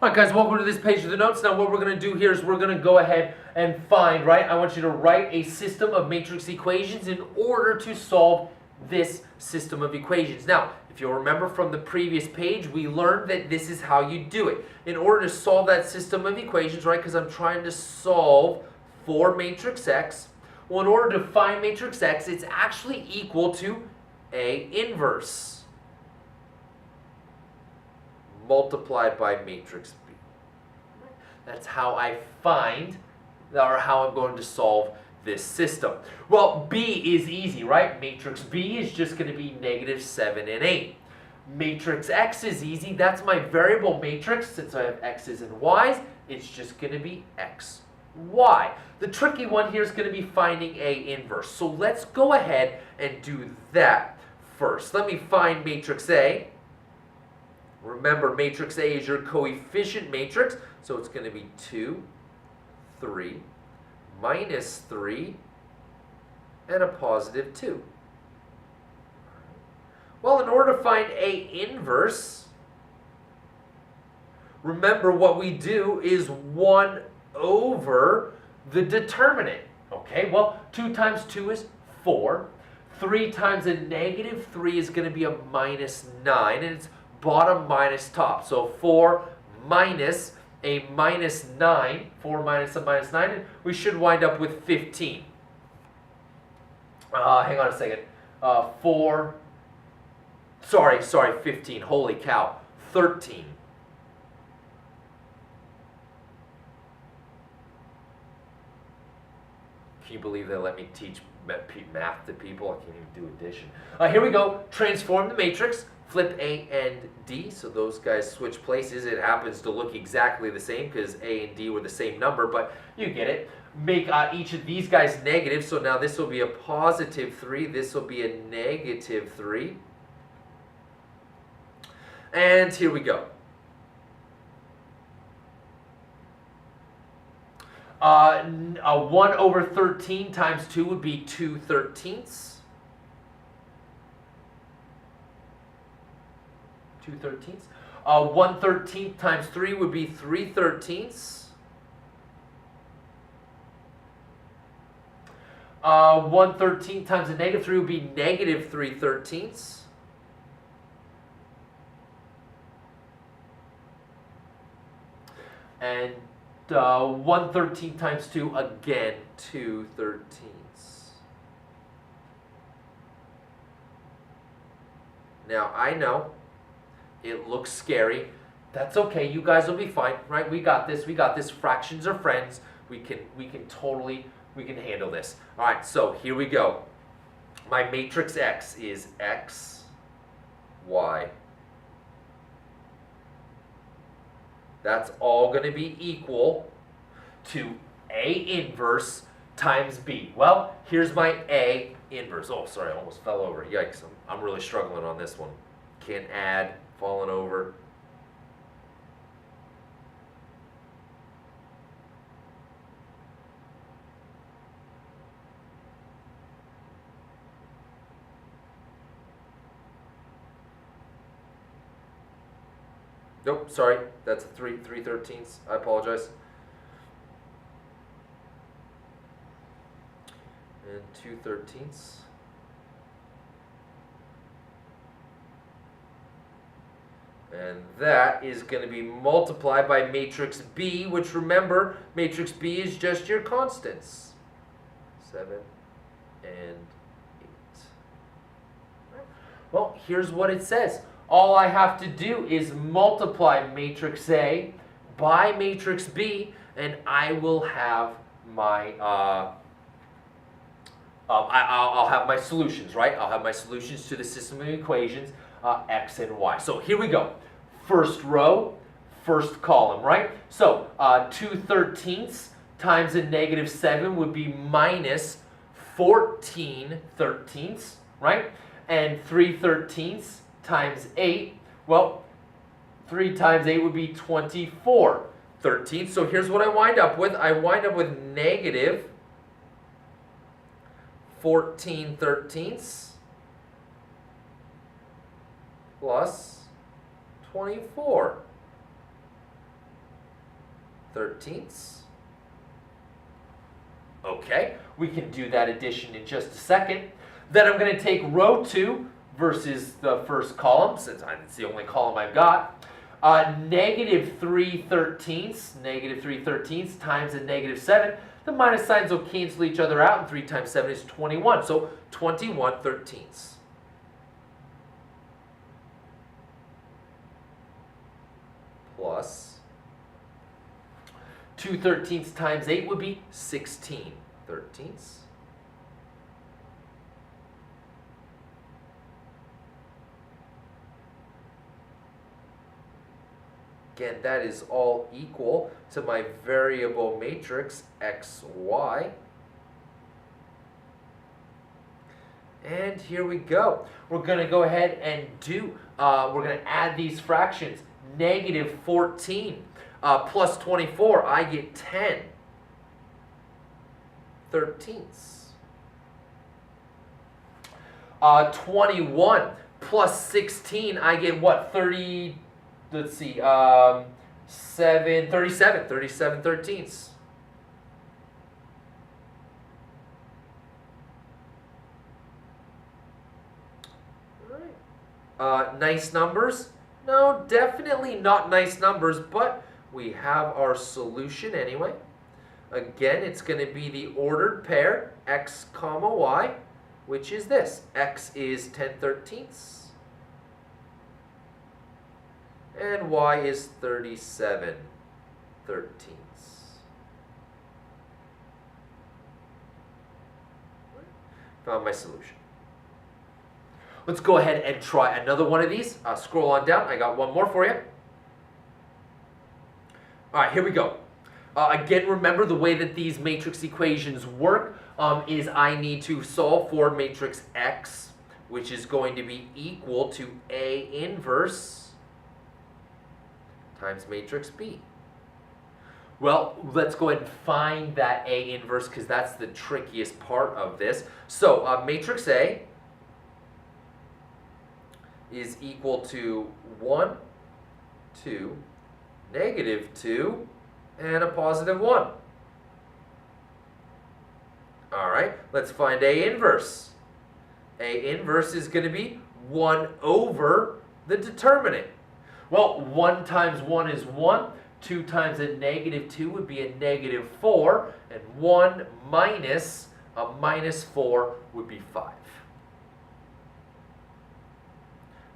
Alright guys, welcome to this page of the notes. Now what we're going to do here is we're going to go ahead and find, right? I want you to write a system of matrix equations in order to solve this system of equations. Now, if you'll remember from the previous page, we learned that this is how you do it. In order to solve that system of equations, right, because I'm trying to solve for matrix X, well, in order to find matrix X, it's actually equal to A inverse multiplied by matrix B. That's how I find, or how I'm going to solve this system. Well, B is easy, right? Matrix B is just going to be -7 and 8. Matrix X is easy. That's my variable matrix. Since I have X's and Y's, it's just going to be X, Y. The tricky one here is going to be finding A inverse. So let's go ahead and do that first. Let me find matrix A. Remember, matrix A is your coefficient matrix, so it's going to be 2, 3, -3, and a +2. Well, in order to find A inverse, remember what we do is 1 over the determinant. Okay, well, 2 times 2 is 4. 3 times a -3 is going to be a -9, and it's bottom minus top. So 4 minus a -9, 4 minus a -9, and we should wind up with 15. Hang on a second. 15. Holy cow. 13. Can you believe they let me teach math to people? I can't even do addition. Here we go. Transform the matrix. Flip A and D, so those guys switch places. It happens to look exactly the same because A and D were the same number, but you get it. Make each of these guys negative, so now this will be a +3, this will be a -3. And here we go. 1 over 13 times 2 would be 2/13. 2/13. 1/13 times 3 would be 3/13. 1/13 times a -3 would be -3/13. And 1/13 times 2, again, 2/13. Now, I know it looks scary. That's okay. You guys will be fine, right? We got this. We got this. Fractions are friends. We can handle this. All right, so here we go. My matrix X is X, Y. That's all going to be equal to A inverse times B. Well, here's my A inverse. Oh, sorry, I almost fell over. Yikes, I'm really struggling on this one. Can't add, falling over. Nope, sorry, that's 3/13. I apologize. And 2/13. And that is going to be multiplied by matrix B, which, remember, matrix B is just your constants. 7 and 8. Well, here's what it says. All I have to do is multiply matrix A by matrix B, and I will have my I'll have my solutions, right? I'll have my solutions to the system of equations, X and Y. So here we go. First row, first column, right? So 2/13 times a -7 would be -14/13, right? And 3/13 times 8, well, 3 times 8 would be 24/13. So here's what I wind up with. I wind up with -14/13 plus 24. 13ths. Okay, we can do that addition in just a second. Then I'm going to take row 2 versus the first column, since it's the only column I've got. Negative 3/13ths, negative 3/13ths times a negative 7. The minus signs will cancel each other out, and 3 times 7 is 21, so 21/13ths. Plus 2/13ths times 8 would be 16/13ths. Again, that is all equal to my variable matrix xy. And here we go. We're going to go ahead and we're going to add these fractions. Negative 14 plus 24, I get 10/13ths. 21 plus 16, I get what? 30, let's see, 37/13ths. Nice numbers? No, definitely not nice numbers, but we have our solution anyway. Again, it's going to be the ordered pair, x comma y, which is this. X is 10/13ths, and y is 37/13ths. Found my solution. Let's go ahead and try another one of these. Scroll on down. I got one more for you. All right, here we go. Again, remember the way that these matrix equations work is I need to solve for matrix X, which is going to be equal to A inverse times matrix B. Well, let's go ahead and find that A inverse because that's the trickiest part of this. So matrix A is equal to 1, 2, negative 2, and a positive 1. All right, let's find A inverse. A inverse is going to be 1 over the determinant. Well, 1 times 1 is 1. 2 times a negative 2 would be a negative 4. And 1 minus a minus 4 would be 5.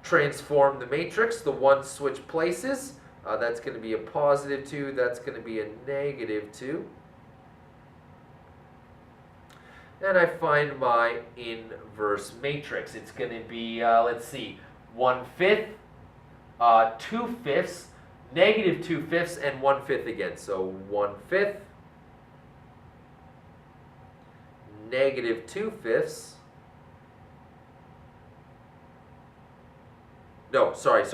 Transform the matrix. The 1 switch places. That's going to be a positive 2. That's going to be a negative 2. And I find my inverse matrix. It's going to be, let's see, 1/5, 2/5, negative 2/5, and 1/5 again. So 1/5, negative 2/5. No, sorry,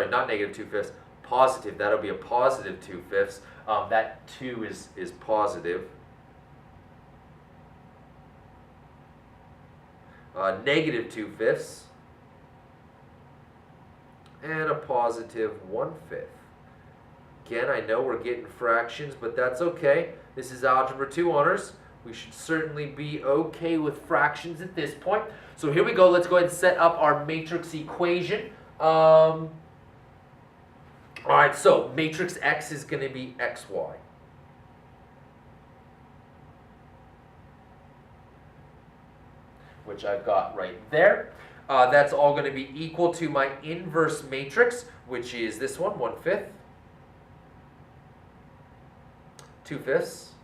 not negative 2/5. Positive, that'll be a positive 2/5. That 2 is positive. Negative 2/5. And a positive 1/5. Again, I know we're getting fractions, but that's okay. This is Algebra 2 honors. We should certainly be okay with fractions at this point. So here we go. Let's go ahead and set up our matrix equation. All right, so matrix X is going to be XY. Which I've got right there. That's all going to be equal to my inverse matrix, which is this one, 1/5, 2/5,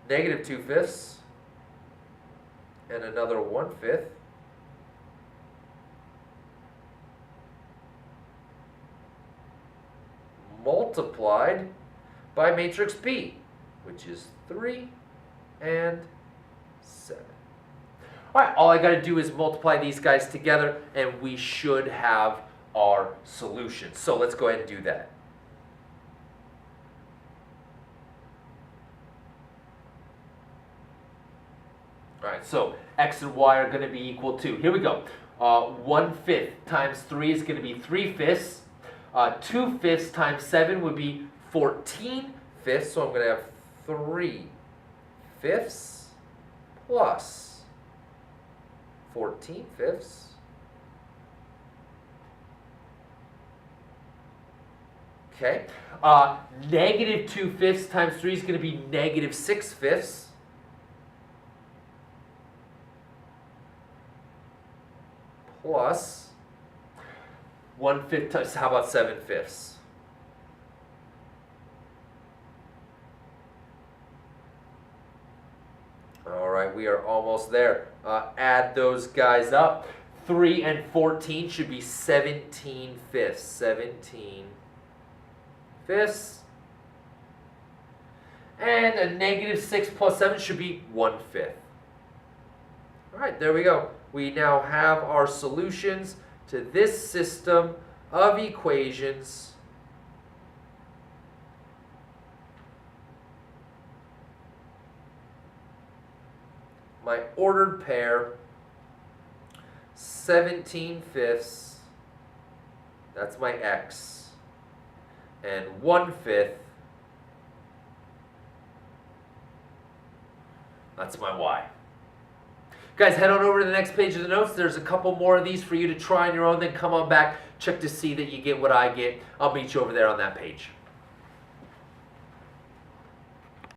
negative 2/5, and another 1/5. Multiplied by matrix B, which is 3 and 7. All right, all I got to do is multiply these guys together, and we should have our solution. So let's go ahead and do that. All right, so X and Y are going to be equal to, here we go, 1/5 times 3 is going to be 3/5. 2/5 times 7 would be 14/5, so I'm going to have 3/5 plus 14/5. Okay. Negative 2/5 times 3 is going to be negative 6/5. Plus 1/5 times, how about 7/5? All right, we are almost there. Add those guys up. 3 and 14 should be 17/5. 17/5. And a negative 6 plus 7 should be 1/5. All right, there we go. We now have our solutions to this system of equations. My ordered pair, 17/5, that's my x, and 1/5, that's my y. Guys, head on over to the next page of the notes. There's a couple more of these for you to try on your own. Then come on back, check to see that you get what I get. I'll meet you over there on that page.